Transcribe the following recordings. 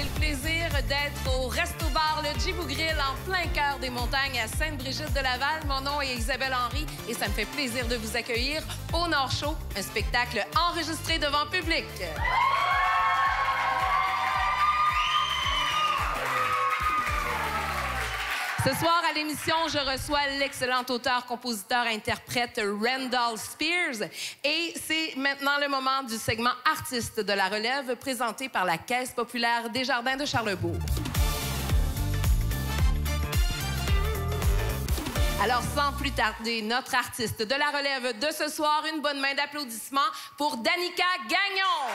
J'ai le plaisir d'être au Resto-Bar Le Djibou Grill en plein cœur des montagnes à Sainte-Brigitte-de-Laval. Mon nom est Isabelle Henry et ça me fait plaisir de vous accueillir au Nord Show, un spectacle enregistré devant public. Ce soir, à l'émission, je reçois l'excellent auteur, compositeur, interprète Randall Spears. Et c'est maintenant le moment du segment Artistes de la relève présenté par la Caisse populaire Desjardins de Charlebourg. Alors, sans plus tarder, notre artiste de la relève de ce soir, une bonne main d'applaudissements pour Danica Gagnon.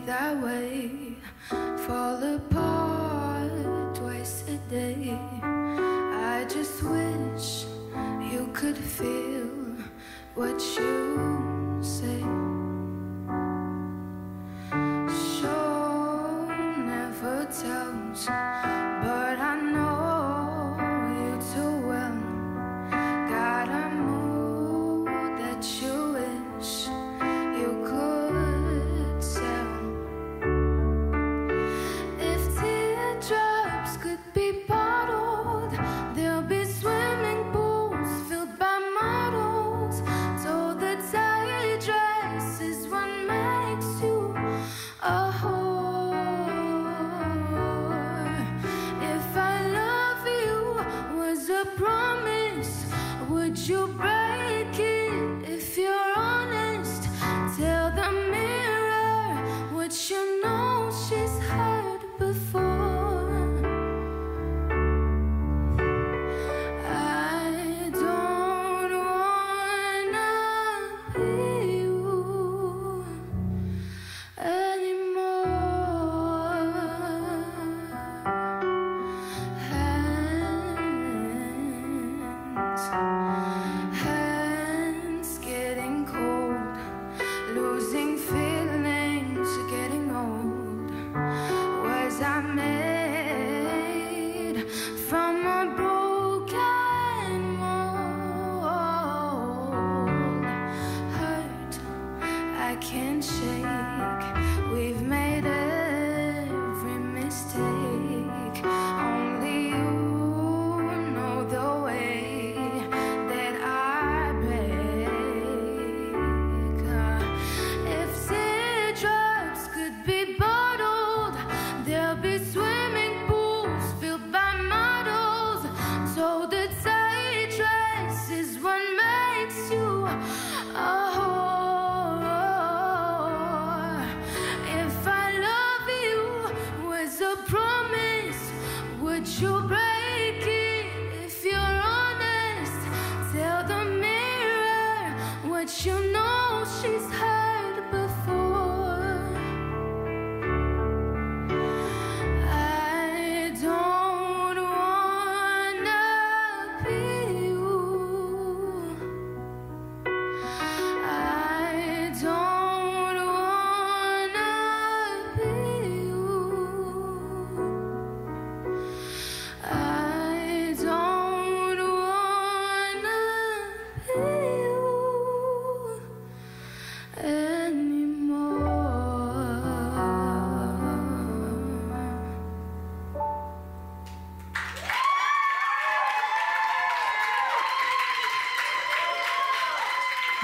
That way, fall apart twice a day. I just wish you could feel what you say. Sure never tells, but I know you too well. Got a mood that you wish you could. Would you break it if you're honest? Tell the mirror what you know she's heard before. I don't wanna be you anymore. Hands getting cold, losing feelings, getting old. Was I made from a broken mold? Hurt, I can't shake. We've made every mistake. Only you know the way that I break. If teardrops could be bottled, there'll be swimming pools filled by models. So the tight dress is what makes you a whore. If I love you was a promise, would you break it if you're honest? Tell the mirror what you know she's heard before. I don't wanna be you. I don't wanna be you. I don't wanna be you anymore.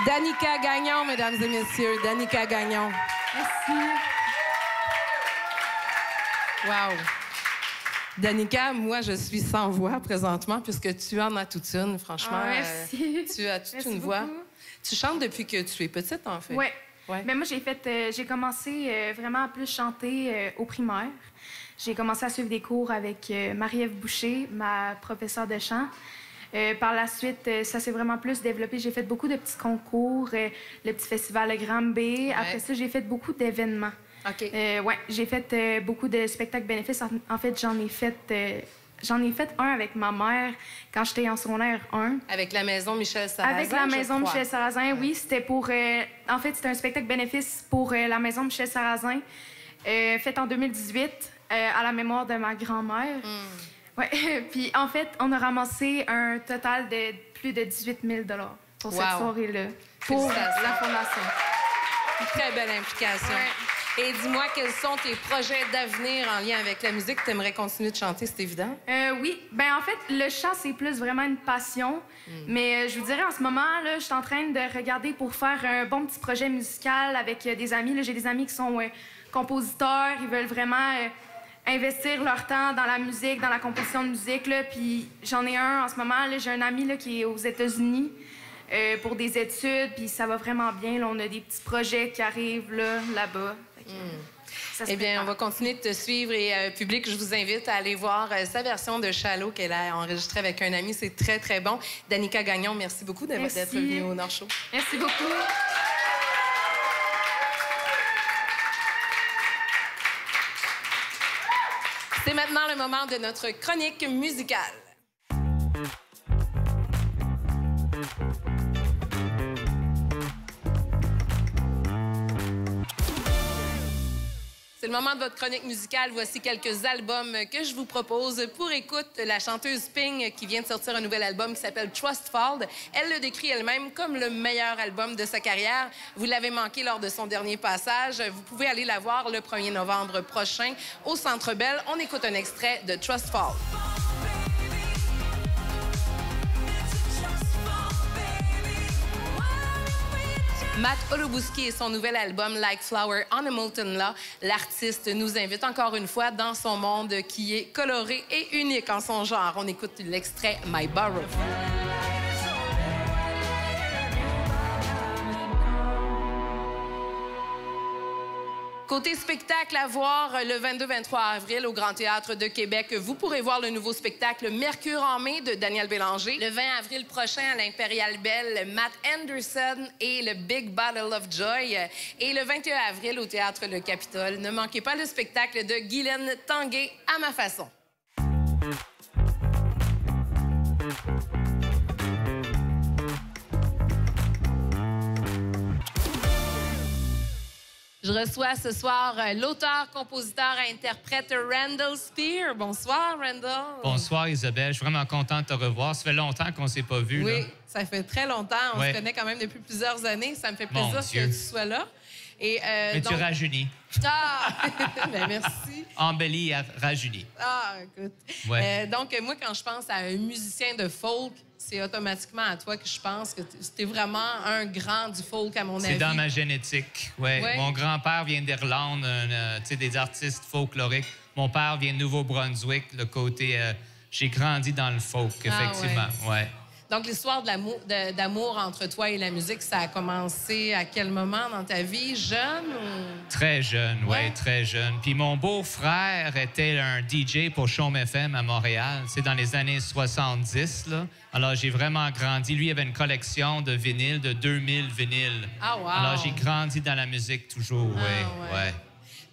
Danica Gagnon, mesdames et messieurs. Danica Gagnon. Merci. Wow. Danica, moi, je suis sans voix présentement puisque tu en as toute une, franchement. Merci. Tu as toute Merci une voix. beaucoup. Tu chantes depuis que tu es petite, en fait. Oui. Ouais. Mais moi, j'ai commencé vraiment à plus chanter au primaire. J'ai commencé à suivre des cours avec Marie-Ève Boucher, ma professeure de chant. Par la suite, ça s'est vraiment plus développé. J'ai fait beaucoup de petits concours, le petit festival Le Grand B. Ouais. Après ça, j'ai fait beaucoup d'événements. OK. Ouais, j'ai fait beaucoup de spectacles bénéfices. En fait, j'en ai fait J'en ai fait un avec ma mère quand j'étais en secondaire 1. Avec la maison Michel Sarrazin, Avec la maison je crois. Michel Sarrazin, oui. C'était pour... en fait, c'était un spectacle bénéfice pour la maison Michel Sarrazin, fait en 2018, à la mémoire de ma grand-mère. Ouais. Puis, en fait, on a ramassé un total de plus de 18 000 $ pour cette soirée-là, pour la fondation. Une très belle implication. Ouais. Et dis-moi, quels sont tes projets d'avenir en lien avec la musique? Tu aimerais continuer de chanter, c'est évident? Oui. Ben en fait, le chant, c'est plus vraiment une passion. Mais je vous dirais, en ce moment, là, je suis en train de regarder pour faire un bon petit projet musical avec des amis. Là, j'ai des amis qui sont compositeurs. Ils veulent vraiment investir leur temps dans la musique, dans la composition de musique. Là. Puis j'en ai un en ce moment. Là, j'ai un ami là, qui est aux États-Unis pour des études. Puis ça va vraiment bien. Là, on a des petits projets qui arrivent là-bas. Eh bien, on va continuer de te suivre et public, je vous invite à aller voir sa version de Shallow qu'elle a enregistrée avec un ami. C'est très, très bon. Danica Gagnon, merci beaucoup d'être venue au Nord Show. Merci beaucoup. C'est maintenant le moment de notre chronique musicale. C'est le moment de votre chronique musicale. Voici quelques albums que je vous propose. Pour écoute, la chanteuse Ping, qui vient de sortir un nouvel album qui s'appelle Trust Fall. Elle le décrit elle-même comme le meilleur album de sa carrière. Vous l'avez manqué lors de son dernier passage. Vous pouvez aller la voir le 1er novembre prochain au Centre Bell. On écoute un extrait de Trust Fall. Matt Olubuski et son nouvel album Like Flower on a Molten Law. L'artiste nous invite encore une fois dans son monde qui est coloré et unique en son genre. On écoute l'extrait My Borough. Côté spectacle à voir le 22-23 avril au Grand Théâtre de Québec, vous pourrez voir le nouveau spectacle Mercure en mai de Daniel Bélanger. Le 20 avril prochain à l'Impérial Bell, Matt Anderson et le Big Bottle of Joy. Et le 21 avril au Théâtre Le Capitole, ne manquez pas le spectacle de Guylaine Tanguay à ma façon. Je reçois ce soir l'auteur, compositeur et interprète Randall Spear. Bonsoir, Randall. Bonsoir, Isabelle. Je suis vraiment content de te revoir. Ça fait longtemps qu'on ne s'est pas vus. Oui, là. Ça fait très longtemps. On se connaît quand même depuis plusieurs années. Ça me fait plaisir que tu sois là. Et, mais donc... tu rajeunis. Ah! Ben, merci. Embellie et rajeunie. Ah, écoute. Ouais. Donc, moi, quand je pense à un musicien de folk, c'est automatiquement à toi que je pense que tu es vraiment un grand du folk, à mon avis. C'est dans ma génétique, oui. Ouais. Mon grand-père vient d'Irlande, des artistes folkloriques. Mon père vient de Nouveau-Brunswick, le côté... j'ai grandi dans le folk, effectivement, ouais. Donc, l'histoire d'amour entre toi et la musique, ça a commencé à quel moment dans ta vie? Jeune ou... Très jeune, oui, très jeune. Puis mon beau-frère était un DJ pour Chaume FM à Montréal. C'est dans les années 70, là. Alors, j'ai vraiment grandi. Lui, il avait une collection de vinyles, de 2000 vinyles. Ah, wow! Alors, j'ai grandi dans la musique toujours, oui.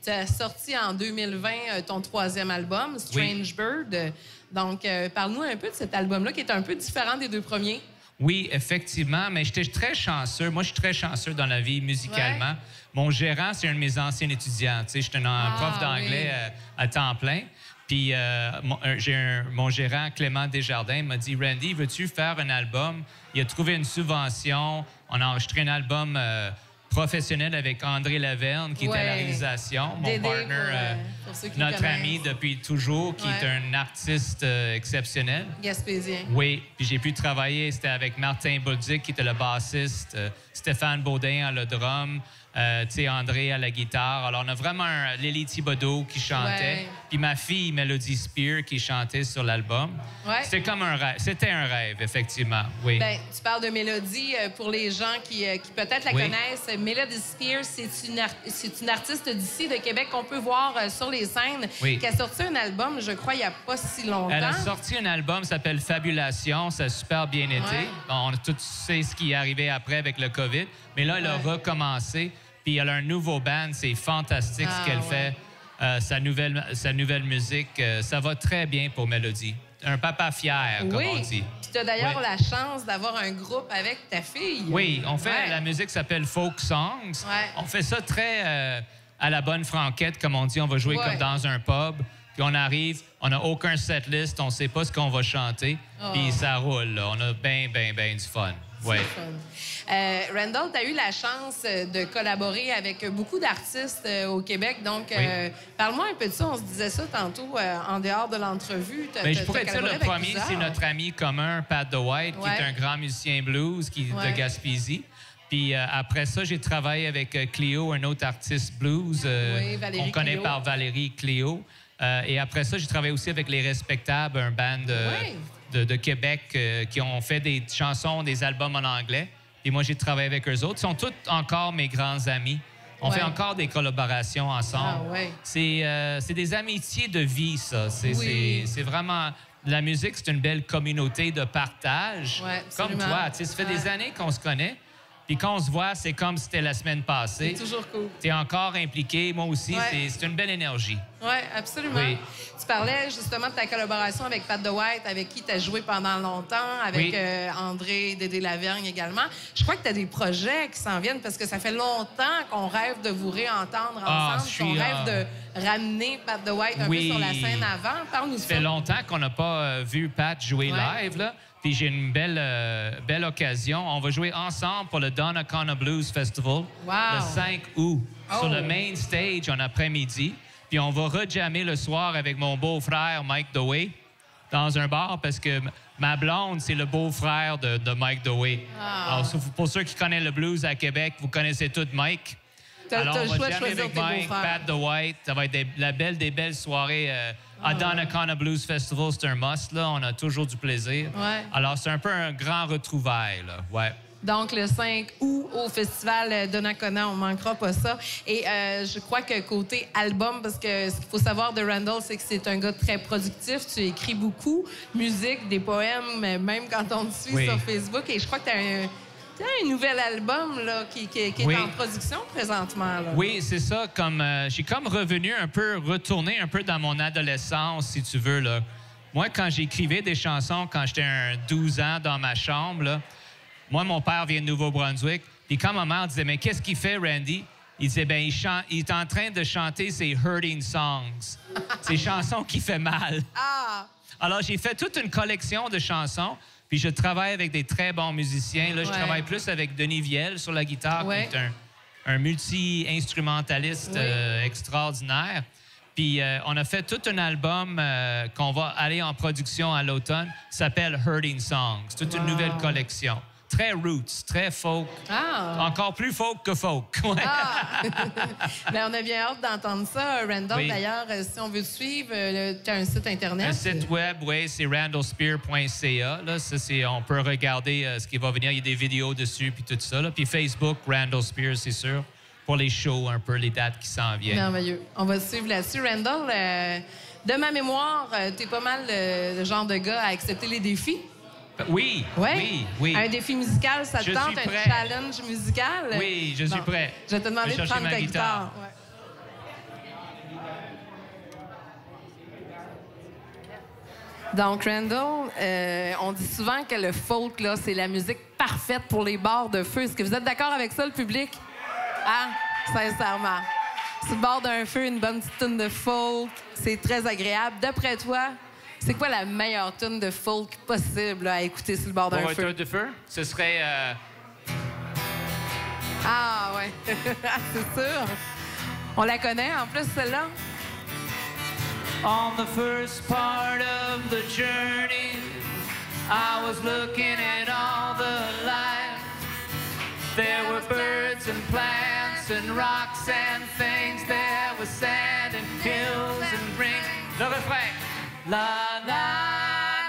Tu as sorti en 2020 ton 3e album, Strange Bird. Donc, parle-nous un peu de cet album-là, qui est un peu différent des 2 premiers. Oui, effectivement, mais j'étais très chanceux. Moi, je suis très chanceux dans la vie, musicalement. Ouais. Mon gérant, c'est un de mes anciens étudiants. Tu sais, j'étais un prof d'anglais à temps plein. Puis, mon gérant, Clément Desjardins, m'a dit, « Randy, veux-tu faire un album? » Il a trouvé une subvention. On a enregistré un album... professionnel avec André Laverne, qui était à la réalisation, mon partner, notre ami depuis toujours, qui est un artiste exceptionnel. Gaspésien. Oui, puis j'ai pu travailler, c'était avec Martin Bolduc, qui était le bassiste, Stéphane Baudin à le drum, André à la guitare. Alors, on a vraiment Lily Thibodeau qui chantait, puis ma fille, Melody Spear, qui chantait sur l'album. Ouais. C'était comme un rêve. C'était un rêve, effectivement, oui. Bien, tu parles de Melody. Pour les gens qui peut-être la connaissent, Melody Spear, c'est une artiste d'ici, de Québec, qu'on peut voir sur les scènes, qui a sorti un album, je crois, il n'y a pas si longtemps. Elle a sorti un album qui s'appelle Fabulation. Ça a super bien été. Bon, on a tous sait ce qui est arrivé après avec le COVID. Mais là, elle a recommencé. Puis elle a un nouveau band. C'est fantastique ce qu'elle fait. sa nouvelle musique. Ça va très bien pour Mélodie. Un papa fier, comme on dit. Puis tu as d'ailleurs la chance d'avoir un groupe avec ta fille. Oui, on fait... La musique s'appelle Folk Songs. On fait ça très à la bonne franquette, comme on dit. On va jouer comme dans un pub. Puis on arrive, on n'a aucun setlist, on ne sait pas ce qu'on va chanter. Puis ça roule, là. On a bien du fun. Ouais. Randall, tu as eu la chance de collaborer avec beaucoup d'artistes au Québec. Donc, parle-moi un peu de ça. On se disait ça tantôt en dehors de l'entrevue. Je pourrais dire le premier, c'est notre ami commun, Pat DeWhite, qui est un grand musicien blues de Gaspésie. Puis après ça, j'ai travaillé avec Cléo, un autre artiste blues qu'on connaît par Valérie Cléo. Et après ça, j'ai travaillé aussi avec Les Respectables, un band de Québec qui ont fait des chansons, des albums en anglais. Et moi, j'ai travaillé avec eux autres. Ils sont tous encore mes grands amis. On fait encore des collaborations ensemble. C'est des amitiés de vie, ça. C'est vraiment... La musique, c'est une belle communauté de partage. Comme toi. Ça fait des années qu'on se connaît. Puis quand on se voit, c'est comme si c'était la semaine passée. C'est toujours cool. Tu es encore impliqué, moi aussi. C'est une belle énergie. Oui, absolument. Oui. Tu parlais justement de ta collaboration avec Pat DeWhite, avec qui tu as joué pendant longtemps, avec André Dédé-Lavergne également. Je crois que tu as des projets qui s'en viennent parce que ça fait longtemps qu'on rêve de vous réentendre ensemble, qu'on rêve de ramener Pat DeWhite un peu sur la scène avant. Parle-nous ça. Ça fait longtemps qu'on n'a pas vu Pat jouer live, là. Puis j'ai une belle occasion. On va jouer ensemble pour le Donnacona Blues Festival le 5 août sur le main stage en après-midi. Puis on va rejammer le soir avec mon beau-frère Mike Dewey dans un bar parce que ma blonde, c'est le beau-frère de Mike Dewey. Alors, pour ceux qui connaissent le blues à Québec, vous connaissez tous Mike. Alors, on va jammer avec Mike, Pat DeWhite. Ça va être des belles soirées à Donnacona Blues Festival. C'est un must, là. On a toujours du plaisir. Alors, c'est un peu un grand retrouvaille, là. Ouais. Donc, le 5 août, au Festival Donnacona, on ne manquera pas ça. Et je crois que côté album, parce que ce qu'il faut savoir de Randall, c'est que c'est un gars très productif. Tu écris beaucoup, musique, des poèmes, même quand on te suit sur Facebook. Et je crois que tu as un nouvel album là, qui est en production présentement. Là. Oui, c'est ça. J'ai comme retourné un peu dans mon adolescence, si tu veux. Là. Moi, quand j'écrivais des chansons, quand j'étais 12 ans dans ma chambre, là, moi, mon père vient de Nouveau-Brunswick. Puis quand ma mère disait, mais qu'est-ce qu'il fait, Randy? Il disait, bien, il est en train de chanter ses hurting songs. Ces chansons qui fait mal. Alors, j'ai fait toute une collection de chansons. Puis je travaille avec des très bons musiciens. Là, je travaille plus avec Denis Viel sur la guitare, qui est un multi-instrumentaliste extraordinaire. Puis on a fait tout un album qu'on va aller en production à l'automne, qui s'appelle Hurting Songs. C'est toute une nouvelle collection. Très roots, très folk. Encore plus folk que folk. Bien, on a bien hâte d'entendre ça. Randall, d'ailleurs, si on veut te suivre, tu as un site Internet. Un site web, c'est randallspear.ca. Là, on peut regarder ce qui va venir. Il y a des vidéos dessus, puis tout ça. Là. Puis Facebook, Randall Spear, c'est sûr, pour les shows, un peu, les dates qui s'en viennent. Merveilleux. On va te suivre là-dessus. Randall, de ma mémoire, tu es pas mal le genre de gars à accepter les défis. Oui. Un défi musical, ça te tente? Un challenge musical? Oui, je suis prêt. Je vais te demander de prendre ta guitare. Donc, Randall, on dit souvent que le folk, là, c'est la musique parfaite pour les bars de feu. Est-ce que vous êtes d'accord avec ça, le public? Sincèrement. Sur le bord d'un feu, une bonne petite tune de folk, c'est très agréable. D'après toi, c'est quoi la meilleure tune de folk possible là, à écouter sur le bord d'un feu? Pour un tune de feu? Ce serait... c'est sûr. On la connaît, en plus, celle-là. On the first part of the journey, I was looking at all the life. There were birds and plants and rocks and things. There was sand and hills and rings. Le refrain. La la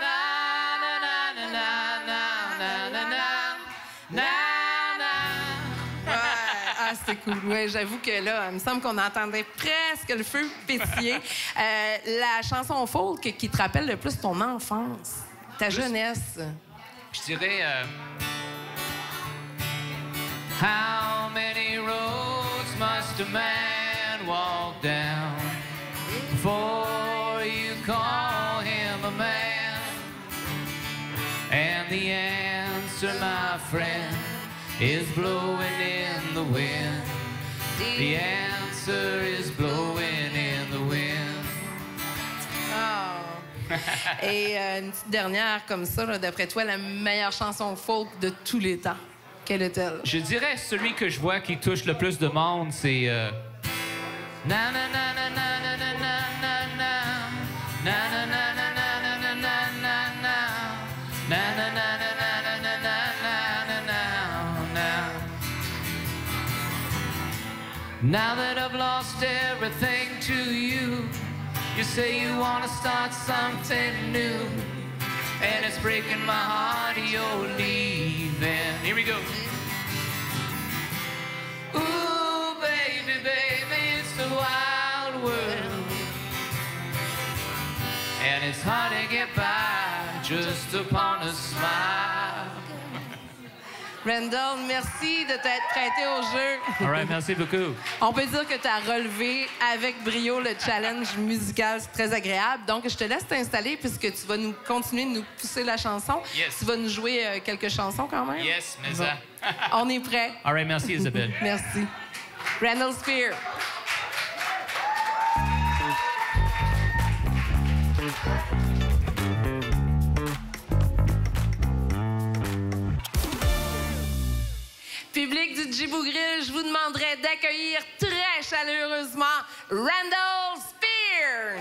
na na na na na na na na na. C'était cool. Oui, j'avoue que là, il me semble qu'on entendait presque le feu pétiller. La chanson folk qui te rappelle le plus ton enfance, ta jeunesse. Je dirais... How many roads must a man walk down And the answer, my friend, is blowing in the wind. The answer is blowing in the wind. Oh. Et une petite dernière comme ça, là, d'après toi, la meilleure chanson folk de tous les temps, quelle est-elle? Je dirais celui que je vois qui touche le plus de monde, c'est na na na na na na na na na na na na na na na na na na na. Now that I've lost everything to you, you say you want to start something new, and it's breaking my heart you're leaving. Here we go. Ooh, baby, baby, it's the wild world, and it's hard to get by just upon a smile. Randall, merci de t'être prêté au jeu. All right, merci beaucoup. On peut dire que tu as relevé avec brio le challenge musical. C'est très agréable. Donc, je te laisse t'installer puisque tu vas nous continuer de nous pousser la chanson. Yes. Tu vas nous jouer quelques chansons quand même. Yes, mais Bon. ça. On est prêts. All right, merci Isabelle. Merci. Randall Spear. Public du Djibou Grill, je vous demanderai d'accueillir très chaleureusement Randall Spear.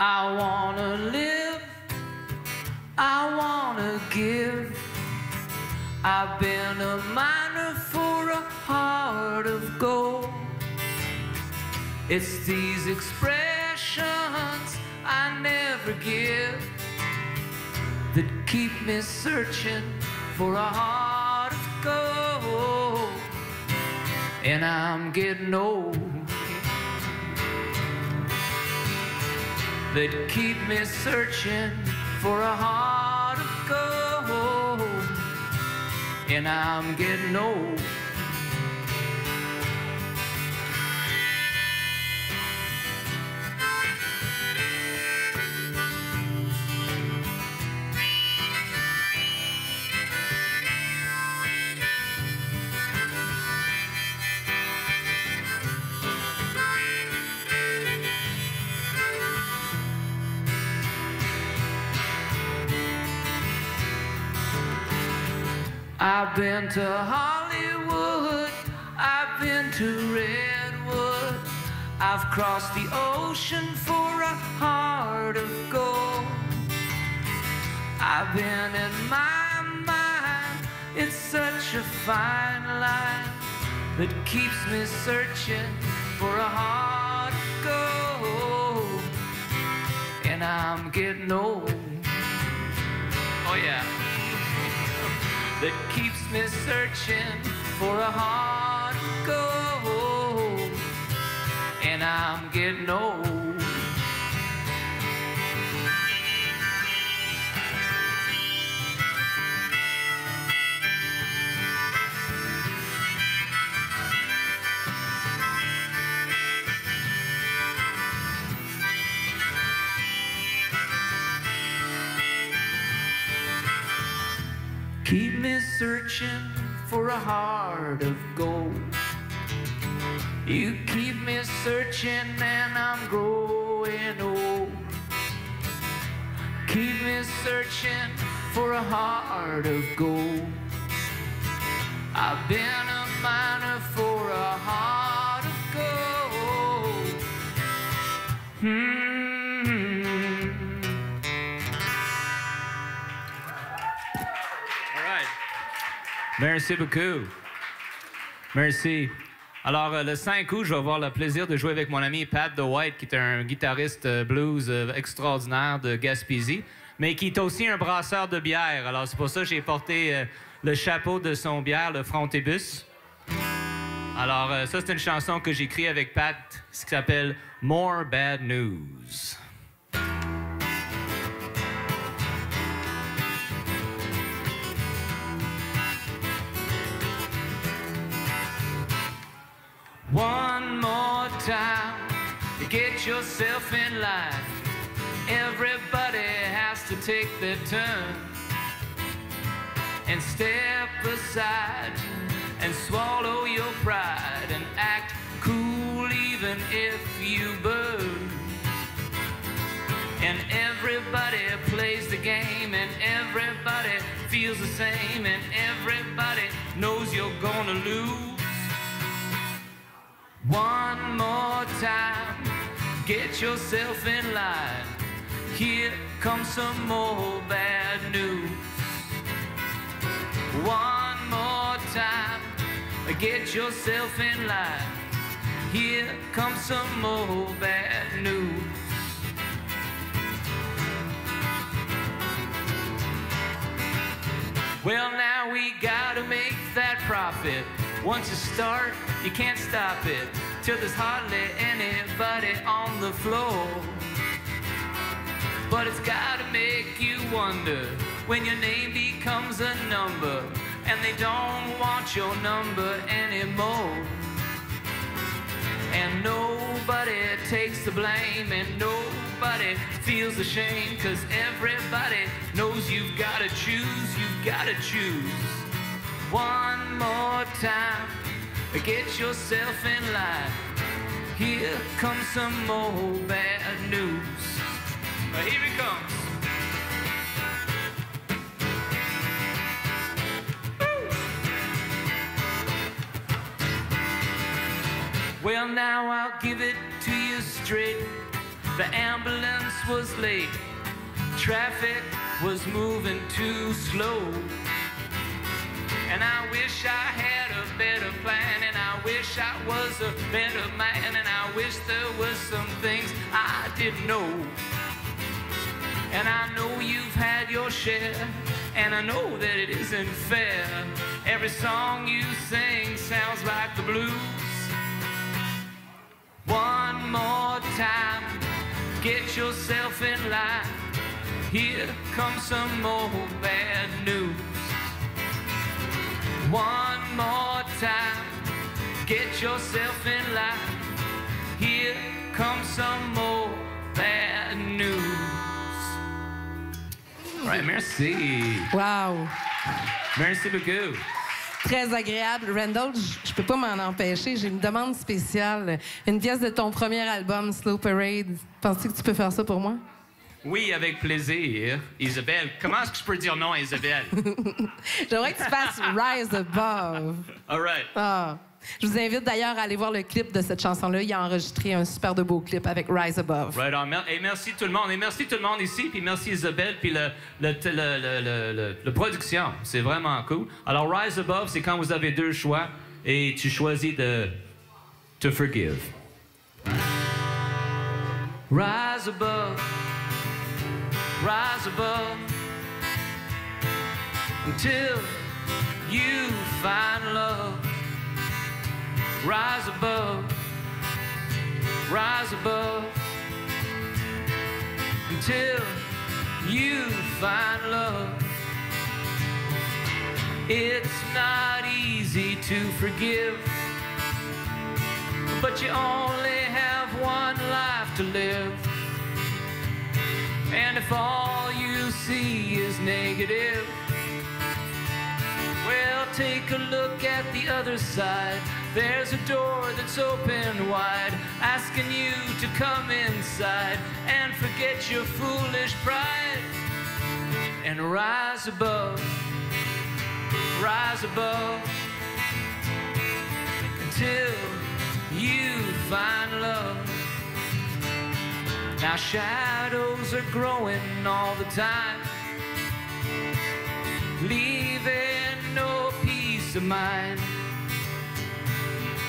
I wanna live, I wanna give. I've been a miner for a heart of gold. It's these expressions I never give that keep me searching for a heart of gold. And I'm getting old. That keep me searching for a heart of gold. And I'm getting old. I've been to Hollywood, I've been to Redwood, I've crossed the ocean for a heart of gold. I've been in my mind, it's such a fine line that keeps me searching for a heart of gold. And I'm getting old. Oh yeah. That keeps me searching for a heart of gold. And I'm getting old. Keep me searching for a heart of gold. You keep me searching and I'm growing old. Keep me searching for a heart of gold. I've been a miner for a heart of gold. Merci beaucoup. Merci. Alors, le 5 août, je vais avoir le plaisir de jouer avec mon ami Pat DeWhite, qui est un guitariste blues extraordinaire de Gaspésie. mais qui est aussi un brasseur de bière. Alors, c'est pour ça que j'ai porté le chapeau de son bière, le Frontibus. Alors, ça, c'est une chanson que j'ai écrite avec Pat, ce qui s'appelle « More Bad News ». One more time, get yourself in line. Everybody has to take their turn and step aside and swallow your pride and act cool even if you burn. And everybody plays the game and everybody feels the same and everybody knows you're gonna lose. One more time, get yourself in line. Here comes some more bad news. One more time, get yourself in line. Here comes some more bad news. Well, now we gotta make that profit. Once you start, you can't stop it, till there's hardly anybody on the floor. But it's gotta make you wonder when your name becomes a number and they don't want your number anymore. And nobody takes the blame and nobody feels the shame, 'cause everybody knows you've gotta choose, you've gotta choose. One more time, get yourself in line. Here comes some more bad news. Here he comes. Well, now I'll give it to you straight. The ambulance was late. Traffic was moving too slow. And I wish I had a better plan, and I wish I was a better man, and I wish there was some things I didn't know. And I know you've had your share, and I know that it isn't fair. Every song you sing sounds like the blues. One more time, get yourself in line. Here comes some more bad news. One more time, get yourself in line. Here comes some more bad news. All right, merci. Wow! Merci beaucoup. Très agréable. Randall, je peux pas m'en empêcher. J'ai une demande spéciale. Une pièce de ton premier album, Slow Parade. Penses-tu que tu peux faire ça pour moi? Oui, avec plaisir. Isabelle, comment est-ce que je peux dire non à Isabelle? J'aimerais que tu fasses Rise Above. All right. Ah. Je vous invite d'ailleurs à aller voir le clip de cette chanson-là. Il a enregistré un super de beau clip avec Rise Above. Right on. Et merci tout le monde. Et merci tout le monde ici. Puis merci Isabelle. Puis le production. C'est vraiment cool. Alors, Rise Above, c'est quand vous avez deux choix et tu choisis de to forgive. Rise above. Rise above. Until you find love. Rise above, rise above, until you find love. It's not easy to forgive, but you only have one life to live. And if all you see is negative, well, take a look at the other side. There's a door that's open wide, asking you to come inside and forget your foolish pride and rise above, until you find love. Now shadows are growing all the time, leaving no peace of mind.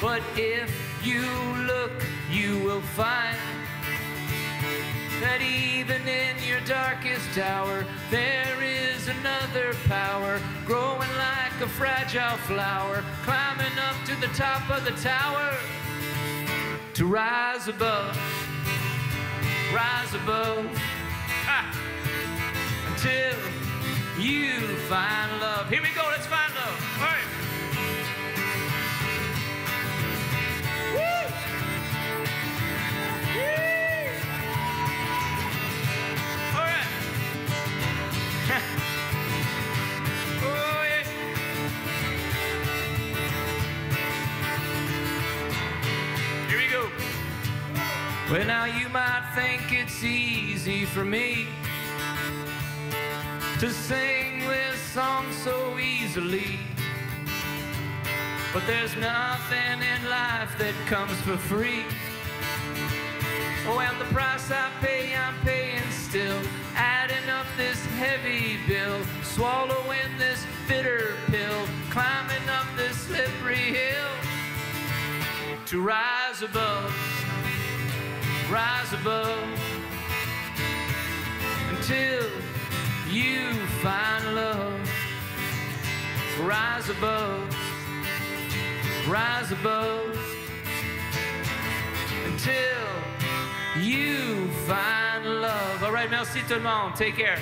But if you look, you will find that even in your darkest hour, there is another power growing like a fragile flower, climbing up to the top of the tower to rise above, until you find love. Here we go, let's find love. All right. Woo! Woo! All right. Oh, yeah. Here we go. Well, now you might think it's easy for me to sing this song so easily, but there's nothing in life that comes for free. Oh, and the price I pay, I'm paying still, adding up this heavy bill, swallowing this bitter pill, climbing up this slippery hill to rise above, until you find love. Rise above, until you find love. All right, merci tout le monde. Take care.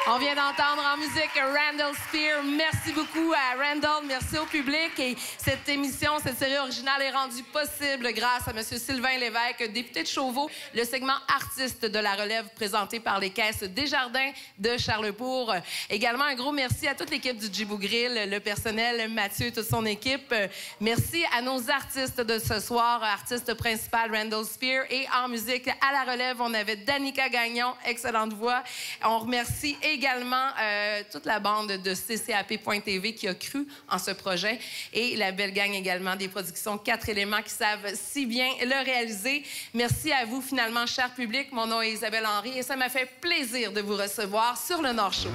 On vient d'entendre en musique Randall Spear. Merci beaucoup à Randall. Merci au public. Et cette émission, cette série originale est rendue possible grâce à M. Sylvain Lévesque, député de Chauveau, le segment artiste de la relève présenté par les caisses Desjardins de Charlesbourg. Également, un gros merci à toute l'équipe du Djibou Grill, le personnel, Mathieu et toute son équipe. Merci à nos artistes de ce soir, artiste principal Randall Spear. Et en musique, à la relève, on avait Danica Gagnon, excellente voix. On remercie également toute la bande de CCAP.tv qui a cru en ce projet et la belle gang également des productions 4 éléments qui savent si bien le réaliser. Merci à vous finalement, cher public. Mon nom est Isabelle Henry et ça m'a fait plaisir de vous recevoir sur le Nord Show.